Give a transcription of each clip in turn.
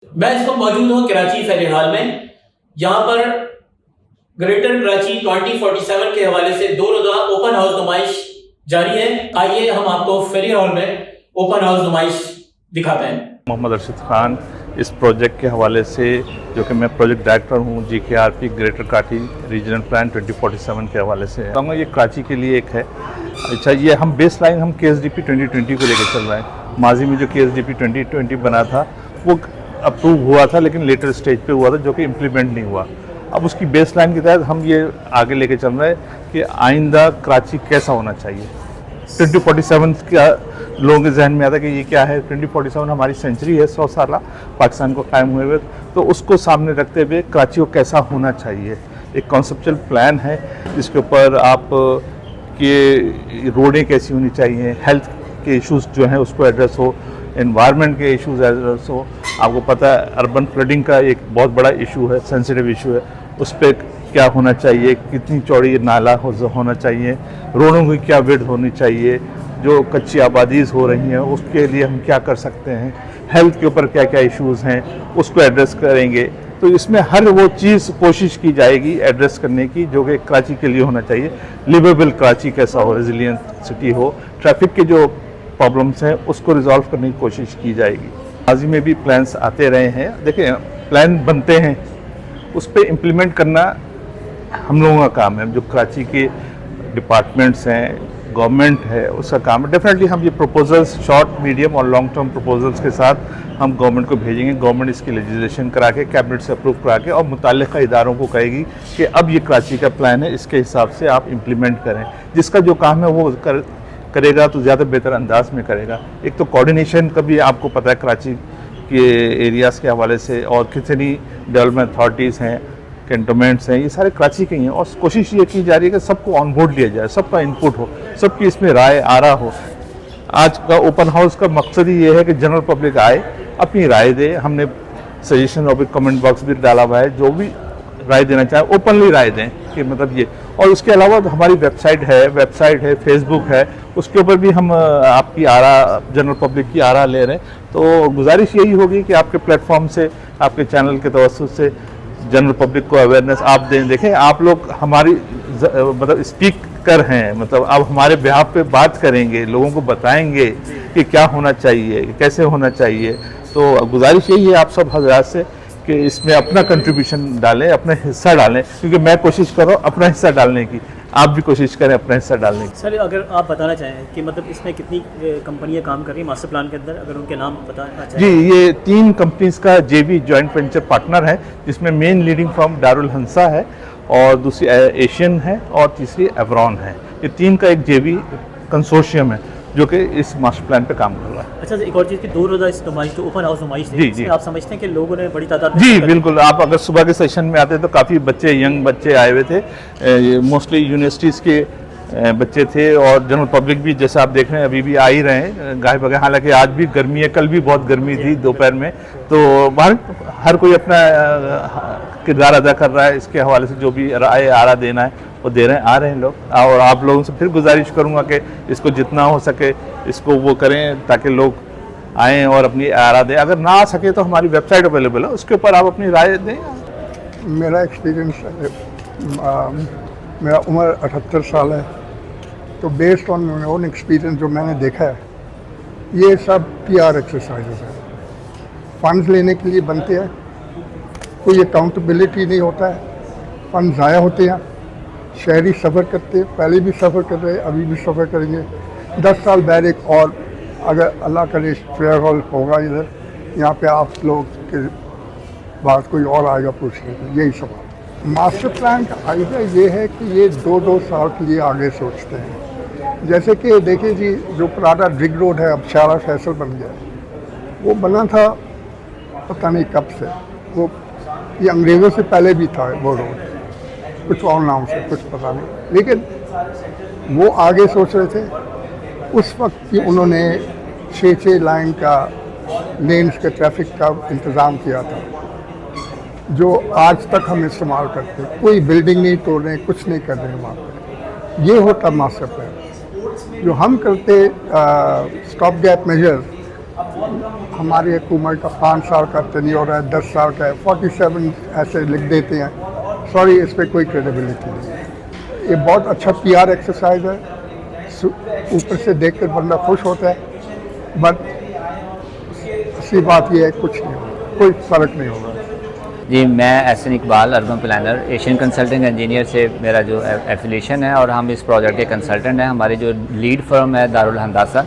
मैं इस वक्त मौजूद हूँ कराची फेरी हॉल में। यहाँ पर ग्रेटर कराची 2047 के हवाले से 2 रोज़ा ओपन हाउस नुमाइश जारी है। आइए हम आपको फेरी हॉल में ओपन हाउस नुमाइश दिखाते हैं। मोहम्मद अरशद खान इस प्रोजेक्ट के हवाले से, जो कि मैं प्रोजेक्ट डायरेक्टर हूँ GKRP greater Karachi regional plan 2047 के हवाले से, कहूँगा ये कराची के लिए एक है। अच्छा, ये हम बेस लाइन हम KSDP 2020 को लेकर चल रहे हैं। माजी में जो KSDP 2020 बना था वो अप्रूव हुआ था, लेकिन लेटर स्टेज पे हुआ था, जो कि इम्प्लीमेंट नहीं हुआ। अब उसकी बेस लाइन के तहत हम ये आगे लेके चल रहे हैं कि आइंदा कराची कैसा होना चाहिए। 2047 का लोगों के जहन में आता है कि ये क्या है। 2047 हमारी सेंचुरी है, 100 साल पाकिस्तान को कायम हुए हुए, तो उसको सामने रखते हुए कराची को कैसा होना चाहिए। एक कॉन्सेप्चुअल प्लान है जिसके ऊपर आप कि रोडें कैसी होनी चाहिए, हेल्थ के इश्यूज जो हैं उसको एड्रेस हो, एनवायरनमेंट के इश्यूज एड्रेस हो। आपको पता है अर्बन फ्लडिंग का एक बहुत बड़ा इशू है, सेंसिटिव इशू है, उस पर क्या होना चाहिए, कितनी चौड़ी नाला होना चाहिए, रोडों की क्या विड्थ होनी चाहिए, जो कच्ची आबादीज़ हो रही हैं उसके लिए हम क्या कर सकते हैं, हेल्थ के ऊपर क्या क्या इश्यूज़ हैं उसको एड्रेस करेंगे। तो इसमें हर वो चीज़ कोशिश की जाएगी एड्रेस करने की जो कि कराची के लिए होना चाहिए। लिवेबल कराची कैसा हो, रेजिलियंट सिटी हो, ट्रैफिक के जो प्रॉब्लम्स हैं उसको रिजॉल्व करने की कोशिश की जाएगी। माजी में भी प्लान्स आते रहे हैं। देखिए, प्लान बनते हैं, उस पर इम्प्लीमेंट करना हम लोगों का काम है। जो कराची के डिपार्टमेंट्स हैं, गवर्नमेंट है, उसका काम है। डेफिनेटली हम ये प्रपोजल्स शॉर्ट, मीडियम और लॉन्ग टर्म प्रपोजल्स के साथ हम गवर्नमेंट को भेजेंगे। गवर्नमेंट इसकी लेजिस्लेशन करा के कैबिनेट से अप्रूव करा के और मुताल्लिका इदारों को कहेगी कि अब ये कराची का प्लान है, इसके हिसाब से आप इम्प्लीमेंट करें। जिसका जो काम है वो करेगा तो ज़्यादा बेहतर अंदाज में करेगा। एक तो कोऑर्डिनेशन का भी आपको पता है कराची के एरियाज़ के हवाले से, और कितनी डेवलपमेंट अथॉरिटीज़ हैं, कैंटोनमेंट्स हैं, ये सारे कराची के ही हैं। और कोशिश ये की जा रही है कि सबको ऑन बोर्ड लिया जाए, सबका इनपुट हो, सबकी इसमें राय आरा हो। आज का ओपन हाउस का मकसद ही ये है कि जनरल पब्लिक आए, अपनी राय दे। हमने सजेशन और कमेंट बॉक्स भी डाला हुआ है, जो भी राय देना चाहे ओपनली राय दें कि मतलब ये। और उसके अलावा हमारी वेबसाइट है, फेसबुक है, उसके ऊपर भी हम आपकी आरा, जनरल पब्लिक की आरा ले रहे हैं। तो गुजारिश यही होगी कि आपके प्लेटफॉर्म से, आपके चैनल के तवज्जुह से जनरल पब्लिक को अवेयरनेस आप दें। देखें, आप लोग हमारी मतलब स्पीकर हैं, मतलब आप हमारे बिहाफ पे बात करेंगे, लोगों को बताएंगे कि क्या होना चाहिए, कैसे होना चाहिए। तो गुजारिश यही है आप सब हजरात से कि इसमें अपना कंट्रीब्यूशन डालें, अपना हिस्सा डालें, क्योंकि मैं कोशिश कर रहा हूँ अपना हिस्सा डालने की, आप भी कोशिश करें अपना हिस्सा डालने की। सर, अगर आप बताना चाहें कि मतलब इसमें कितनी कंपनियां काम कर रही हैं मास्टर प्लान के अंदर, अगर उनके नाम बताना चाहें। जी, ये 3 कंपनीज का JV जॉइंट वेंचर पार्टनर है, जिसमें मेन लीडिंग फर्म दारुल हंसा है, और दूसरी एशियन है, और तीसरी एवरॉन है। ये 3 का एक JV कंसोर्शियम है जो कि इस मास्टर प्लान पे काम कर रहा है। अच्छा, एक और चीज़ की 2 रोज़ा इस नुमाइश जो ओपन हाउस नुमाइश जी, जी। आप समझते हैं कि लोगों ने बड़ी तादाद में जी बिल्कुल, आप अगर सुबह के सेशन में आते तो काफ़ी बच्चे, यंग बच्चे आए हुए थे। मोस्टली यूनिवर्सिटीज़ के बच्चे थे, और जनरल पब्लिक भी, जैसे आप देख रहे हैं, अभी भी आ ही रहे हैं गाय बगैर। हालांकि आज भी गर्मी है, कल भी बहुत गर्मी थी दोपहर में। तो बाहर हर कोई अपना किरदार अदा कर रहा है। इसके हवाले से जो भी राय आरा देना है वो दे रहे हैं, आ रहे हैं लोग। और आप लोगों से फिर गुजारिश करूँगा कि इसको जितना हो सके इसको वो करें, ताकि लोग आएँ और अपनी आरा दें। अगर ना आ सके तो हमारी वेबसाइट अवेलेबल है, उसके ऊपर आप अपनी राय दें। मेरा एक्सपीरियंस, मेरा उम्र 78 साल है, तो based on my own experience जो मैंने देखा है, ये सब PR एक्सरसाइजेस हैं। फंड्स लेने के लिए बनते हैं, कोई अकाउंटेबिलिटी नहीं होता है, फंड ज़ाया होते हैं। शहरी सफ़र करते हैं, पहले भी सफ़र कर रहे हैं, अभी भी सफ़र करेंगे। 10 साल बाद एक और, अगर अल्लाह करे फेयर हॉल होगा इधर, यहाँ पे आप लोग के बाद कोई और आएगा पूछने को, यही सवाल। मास्टर प्लान का आइडिया ये है कि ये 2-2 साल के लिए आगे सोचते हैं। जैसे कि देखिए जी, जो पुराना रिग रोड है अब शारा फैसल बन गया, वो बना था पता नहीं कब से, वो ये अंग्रेज़ों से पहले भी था वो रोड, कुछ और नाम से, कुछ पता नहीं। लेकिन वो आगे सोच रहे थे। उस वक्त भी उन्होंने 6 लाइन का लेन्स के ट्रैफिक का इंतज़ाम किया था, जो आज तक हम इस्तेमाल करते हैं। कोई बिल्डिंग नहीं तोड़ रहे, कुछ नहीं कर रहे वहाँ पर। ये होता मास्टर प्लान। जो हम करते स्टॉप गैप मेजर, हमारी हुकूमत का 5 साल का टेन्योर है, 10 साल का है, 47 ऐसे लिख देते हैं। सॉरी, इस पर कोई क्रेडिबिलिटी नहीं है। ये बहुत अच्छा PR एक्सरसाइज है, ऊपर से देखकर बंदा खुश होता है, बट असली बात यह है कुछ नहीं होगा, कोई फ़र्क नहीं होगा। जी, मैं Ehsan Iqbal, urban planner, Asian consulting engineer से मेरा जो एफिलिएशन है और हम इस प्रोजेक्ट के कंसल्टेंट हैं। हमारी जो लीड फर्म है दारुल हंदासा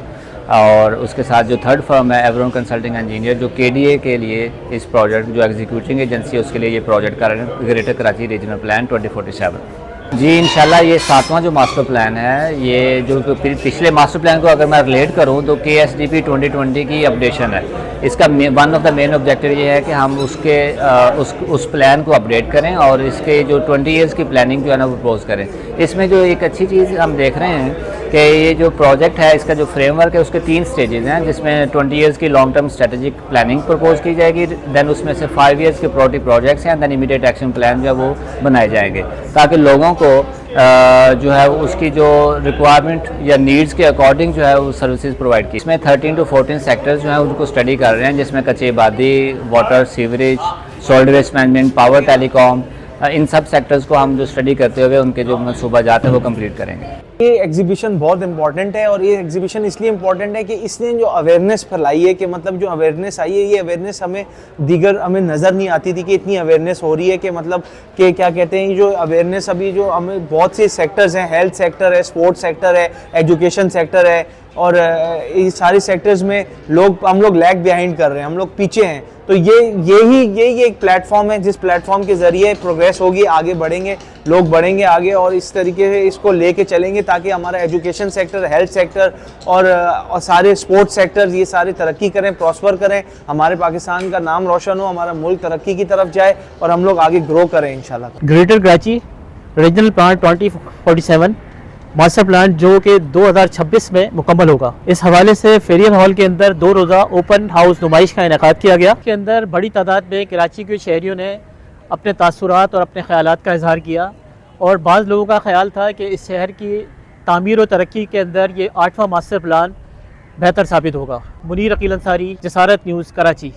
और उसके साथ जो थर्ड फर्म है एवरोन कंसल्टिंग इंजीनियर, जो KDA के लिए इस प्रोजेक्ट जो एग्जीक्यूटिंग एजेंसी है उसके लिए ये प्रोजेक्ट कर रहे हैं, ग्रेटर कराची रीजनल प्लान 2047। जी इंशाल्लाह ये 7वां जो मास्टर प्लान है, ये जो पिछले मास्टर प्लान को अगर मैं रिलेट करूं तो KSDP 2020 की अपडेशन है। इसका one of the main objective ये है कि हम उस प्लान को अपडेट करें और इसके जो 20 ईयर्स की प्लानिंग जो है ना वो प्रपोज करें। इसमें जो एक अच्छी चीज़ हम देख रहे हैं कि ये जो प्रोजेक्ट है इसका जो फ्रेमवर्क है उसके 3 स्टेजेस हैं, जिसमें 20 ईयर्स की long term strategic planning propose की जाएगी, देन उसमें से 5 ईयर्स के प्रायोरिटी प्रोजेक्ट्स हैं, देन इमीडिएट एक्शन प्लान जो है वो बनाए जाएंगे ताकि लोगों को जो है उसकी जो रिक्वायरमेंट या नीड्स के अकॉर्डिंग जो है वो सर्विसेज प्रोवाइड की। इसमें 13 to 14 सेक्टर्स जो हैं उनको स्टडी कर रहे हैं, जिसमें कच्ची आबादी, water, sewerage, solid waste management, power, telecom, इन सब सेक्टर्स को हम जो स्टडी करते हुए उनके जो मनसूबा जाते हैं वो कंप्लीट करेंगे। ये एग्जीबिशन बहुत इंपॉर्टेंट है और ये एग्जीबिशन इसलिए इम्पॉर्टेंट है कि इसने जो अवेयरनेस फैलाई है, कि मतलब जो अवेयरनेस आई है, ये अवेयरनेस हमें नज़र नहीं आती थी कि इतनी अवेयरनेस हो रही है, कि मतलब कि क्या कहते हैं, जो अवेयरनेस अभी जो हमें बहुत से सेक्टर्स हैं, हेल्थ सेक्टर है, स्पोर्ट्स सेक्टर है, एजुकेशन सेक्टर है, और इस सारे सेक्टर्स में हम लोग लैग बिहाइंड कर रहे हैं, हम लोग पीछे हैं। तो यही एक प्लेटफॉर्म है जिस प्लेटफॉर्म के ज़रिए प्रोग्रेस होगी, आगे बढ़ेंगे, लोग बढ़ेंगे आगे और इस तरीके से इसको लेके चलेंगे ताकि हमारा एजुकेशन सेक्टर, हेल्थ सेक्टर और सारे स्पोर्ट्स सेक्टर्स ये सारे तरक्की करें, प्रॉस्पर करें, हमारे पाकिस्तान का नाम रोशन हो, हमारा मुल्क तरक्की की तरफ जाए और हम लोग आगे ग्रो करें इंशाल्लाह। Greater Karachi regional plan 2047 master plan जो कि 2026 में मुकम्मल होगा। इस हवाले से फेरियल हॉल के अंदर 2 रोज़ा ओपन हाउस नुमाइश का इनेकाद किया गया। के अंदर बड़ी तादाद में कराची के शहरियों ने अपने तासुरात और अपने ख़यालात का इजहार किया और बाज़ लोगों का ख्याल था कि इस शहर की तामीर और तरक्की के अंदर ये 8वां मास्टर प्लान बेहतर साबित होगा। मुनीर अकील अंसारी, जसारत न्यूज़, कराची।